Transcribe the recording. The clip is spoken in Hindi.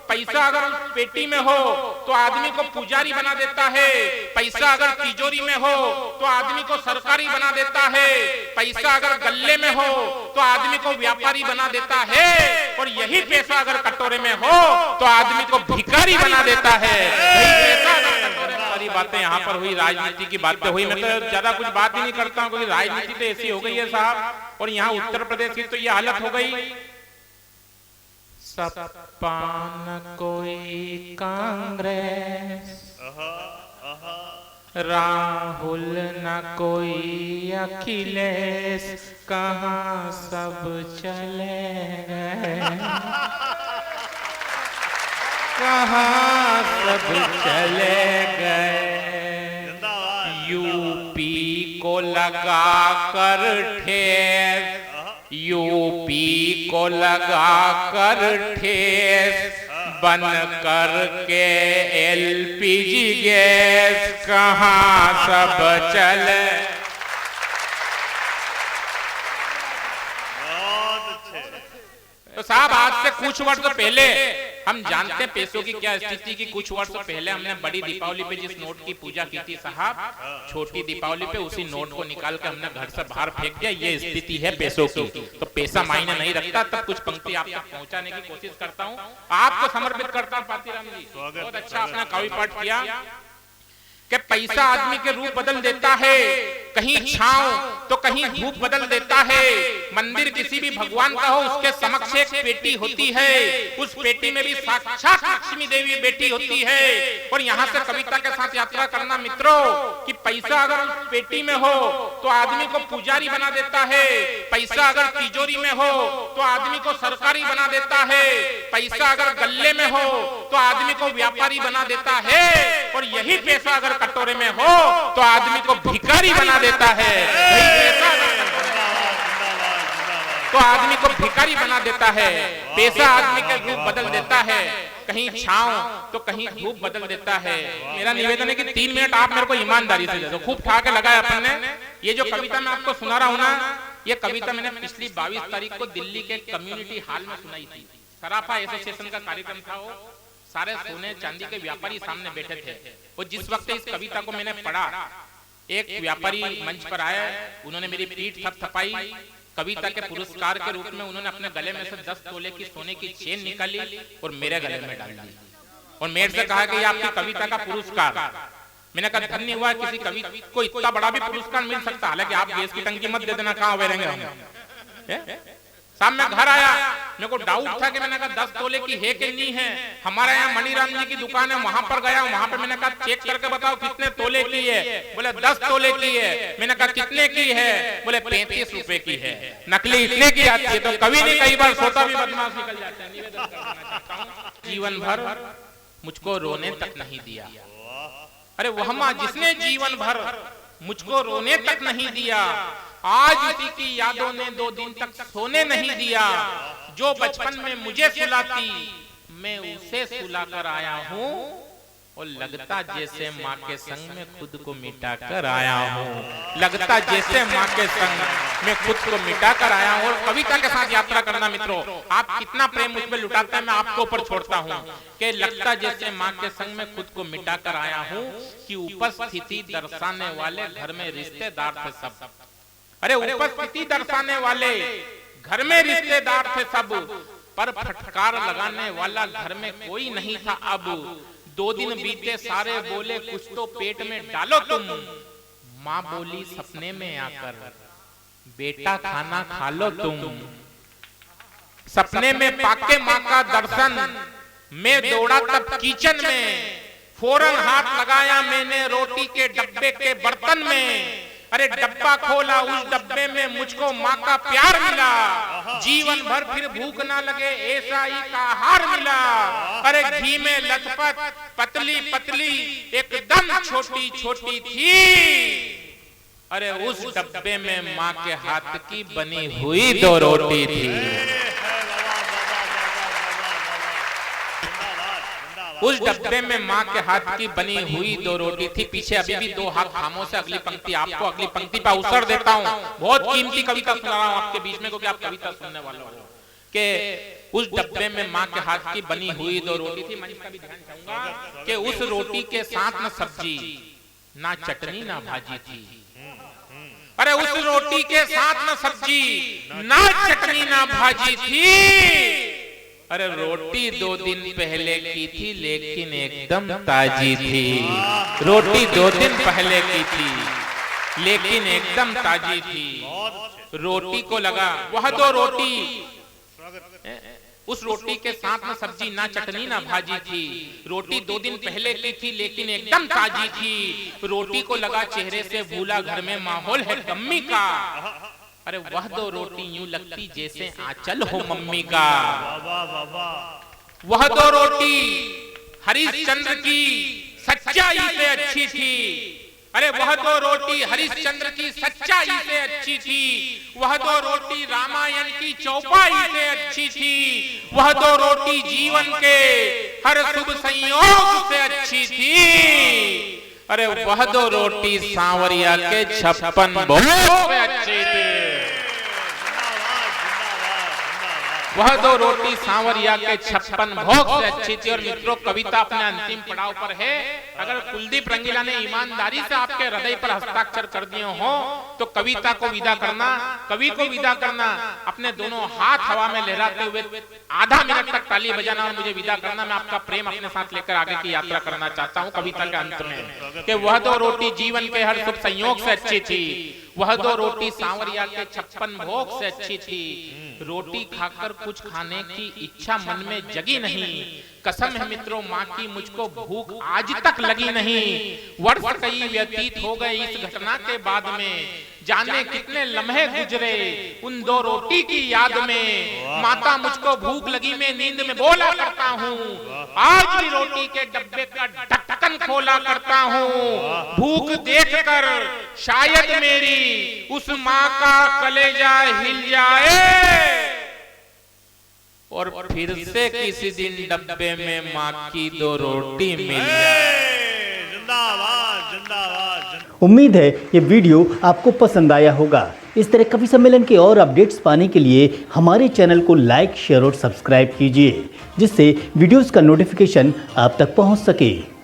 पैसा अगर पेटी में हो तो आदमी को पुजारी बना देता है, पैसा अगर तिजोरी में हो तो आदमी को सरकारी बना देता है, पैसा अगर गल्ले में हो तो आदमी को व्यापारी बना देता है, और यही पैसा अगर कटोरे में हो तो आदमी को भिखारी बना देता है। यही पैसा सारी बातें यहाँ पर हुई, राजनीति की बातें हुई। मैं तो ज्यादा कुछ बात ही नहीं करता हूँ, क्योंकि राजनीति तो ऐसी हो गई है साहब, और यहाँ उत्तर प्रदेश की तो ये हालत हो गई, सपा न कोई कांग्रेस, राहुल न कोई अखिलेश, कहाँ सब चले गए, कहाँ सब चले गए। यूपी को लगा कर ठेस, यूपी को लगा कर ठेस, बन कर के एलपीजी गैस, कहाँ सब चले। तो साहब आज से कुछ वर्ष पहले हम जानते हैं पैसों की क्या स्थिति की। कुछ वर्ष पहले हमने बड़ी दीपावली पे जिस नोट की पूजा की थी साहब, छोटी दीपावली पे उसी नोट को निकाल कर हमने घर से बाहर फेंक दिया। ये स्थिति है पैसों की। तो पैसा मायने नहीं रखता। तब कुछ पंक्ति आप तक पहुंचाने की कोशिश करता हूँ, आपको समर्पित करता हूँ। पातीराम जी बहुत अच्छा आपने काव्य पाठ किया कि पैसा आदमी के रूप बदल देता है, कहीं छांव तो कहीं धूप बदल देता है। मंदिर किसी भी भगवान का हो, उसके समक्ष एक पेटी होती है, उस पेटी में भी साक्षात लक्ष्मी देवी बेटी होती है। और यहाँ से कविता के साथ यात्रा करना मित्रों कि पैसा अगर उस पेटी में हो तो आदमी को पुजारी बना देता है, पैसा अगर तिजोरी में हो तो आदमी को सरकारी बना देता है, पैसा अगर गल्ले में हो तो आदमी को व्यापारी बना देता है, और यही पैसा अगर कटोरे में हो तो आदमी को भिखारी बना देता है। तो आदमी को भिखारी बना देता है। पैसा आदमी के रूप बदल देता है, कहीं छांव तो कहीं धूप बदल देता है। मेरा निवेदन है कि 3 मिनट आप मेरे को ईमानदारी से दे दो। खूब ठाके लगाया अपन ने। ये जो कविता मैं आपको सुना रहा हूं ना, ये कविता मैंने पिछली 22 तारीख को दिल्ली के कम्युनिटी हॉल में सुनाई थी। सराफा एसोसिएशन का कार्यक्रम था। वो सारे सोने चांदी के व्यापारी सामने बैठे थे। और जिस वक्त इस कविता को मैंने पढ़ा, एक व्यापारी मंच पर आए, उन्होंने मेरी पीठ थपथपाई। कविता के पुरस्कार के रूप में उन्होंने अपने गले में से 10 तोले की सोने की चेन निकाली और मेरे गले में डाल दी, और मेरे से कहा कि ये आपकी कविता का पुरस्कार। मैंने कहा धन्य हुआ, किसी कवि को इतना बड़ा भी पुरस्कार मिल सकता। हालांकि आप गैस की टंकी मत दे देना, कहाँ हुए रहेंगे हम। शाम में घर आया, मेरे को डाउट था कि मैंने कहा 10 तोले की है कि नहीं है। हमारे यहाँ मणिराम जी की दुकान है, वहां पर गया, वहां पे मैंने कहा चेक करके बताओ कितने तोले की है। बोले 10 तोले की है। मैंने कहा कितने की है? बोले 35 रुपए की है। नकली इतने की आती है। तो कभी नहीं, कई बार सोता भी बदमाश निकल जाता है। निवेदन करना चाहता हूं, जीवन भर मुझको रोने तक नहीं दिया। अरे वह माँ जिसने जीवन भर मुझको रोने तक नहीं दिया, आज उसी की यादों ने 2 दिन तक सोने नहीं दिया। जो बचपन में मुझे सुलाती, मैं उसे सुला कर आया हूँ, और लगता जैसे माँ के संग में खुद को मिटा कर आया हूँ। लगता जैसे माँ के संग में खुद को मिटा कर आया हूँ। और कविता के साथ यात्रा करना मित्रों, आप कितना प्रेम मुझ पर लुटाते हैं मैं आपको ऊपर छोड़ता हूँ कि लगता जैसे माँ के संग में खुद को मिटा कर आया हूँ, कि उपस्थिति दर्शाने वाले घर में रिश्तेदार थे सब। अरे उपस्थिति दर्शाने वाले घर में रिश्तेदार थे सब, पर फटकार लगाने वाला घर में कोई नहीं था अब। 2 दिन बीते सारे बोले कुछ तो पेट में डालो तुम। माँ बोली सपने में आकर, बेटा खाना खा लो तुम। सपने में पाके माँ का दर्शन, मैं दौड़ा तब किचन में। फौरन हाथ लगाया मैंने रोटी के डब्बे के बर्तन में। अरे डब्बा खोला, उस डब्बे में मुझको माँ का प्यार मिला। जीवन भर फिर भूख ना लगे ऐसा ही का आहार मिला। अरे घी में लथपथ पतली पतली एकदम छोटी छोटी थी। अरे उस डब्बे में माँ के हाथ की बनी हुई 2 रोटी थी। उस डब्बे में माँ के हाथ की बनी हुई 2 रोटी थी। पीछे अभी भी 2 हाथ खामोश है। अगली पंक्ति आपको अगली पंक्ति पर अवसर देता हूँ। बहुत कीमती कविता सुना रहा हूँ आपके बीच में, क्योंकि आप कविता सुनने वाले हो। कि उस डब्बे में माँ के हाथ की बनी हुई 2 रोटी थी। मंच का भी ध्यान चाहूंगा कि उस रोटी के साथ न सब्जी, ना चटनी, ना भाजी थी। अरे उस रोटी के साथ न सब्जी, ना चटनी, ना भाजी थी। अरे रोटी 2 दिन पहले की थी, लेकिन एकदम ताजी थी। रोटी 2 दिन पहले की थी, लेकिन एकदम ताजी थी। रोटी को लगा वह 2 रोटी, उस रोटी के साथ ना सब्जी, ना चटनी, ना भाजी थी। रोटी 2 दिन पहले की थी, लेकिन एकदम ताजी थी। रोटी को लगा चेहरे से भूला घर में माहौल है गम्मी का। अरे वह 2 रोटी यूं लगती जैसे आंचल हो मम्मी का। वह 2 रोटी हरिश्चंद्र की सच्चाई से अच्छी थी। अरे वह 2 रोटी हरिश्चंद्र की सच्चाई से अच्छी थी। वह 2 रोटी रामायण की चौपाई से अच्छी थी। वह 2 रोटी जीवन के हर शुभ संयोग से अच्छी थी। अरे वह 2 रोटी सांवरिया के 56 भोग से अच्छी थी। वह 2 रोटी सांवरिया के 56 भोग से अच्छी थी। और मित्रों, कविता अपने अंतिम पड़ाव पर है। अगर कुलदीप रंगीला ने ईमानदारी से आपके हृदय पर हस्ताक्षर कर दिए हो तो कविता को विदा करना, कवि को विदा करना, अपने दोनों हाथ हवा में लहराते हुए आधा मिनट तक ताली बजाना और मुझे विदा करना। मैं आपका प्रेम अपने साथ लेकर आगे की यात्रा करना चाहता हूँ कविता के अंत में कि वह 2 रोटी जीवन के हर शुभ संयोग से अच्छी थी। वह 2 रोटी सांवरिया के 56 भोग से अच्छी थी। रोटी खाकर कुछ खाने की इच्छा मन में जगी नहीं। कसम है मित्रों, माँ की मुझको भूख आज तक लगी नहीं। वर्ष कई व्यतीत हो गए इस घटना के बाद में। जाने कितने लम्हे गुजरे उन 2 रोटी की याद में। माता मुझको भूख लगी मैं नींद में बोला करता हूँ। आज भी रोटी के डब्बे का ढक्कन खोला करता हूँ। भूख देखकर शायद मेरी उस माँ का कलेजा हिल जाए और फिर से किसी दिन डब्बे में माँ की 2 रोटी मिल जाए। जिंदाबाद जिंदाबाद। उम्मीद है ये वीडियो आपको पसंद आया होगा। इस तरह कवि सम्मेलन के और अपडेट्स पाने के लिए हमारे चैनल को लाइक, शेयर और सब्सक्राइब कीजिए, जिससे वीडियोस का नोटिफिकेशन आप तक पहुंच सके।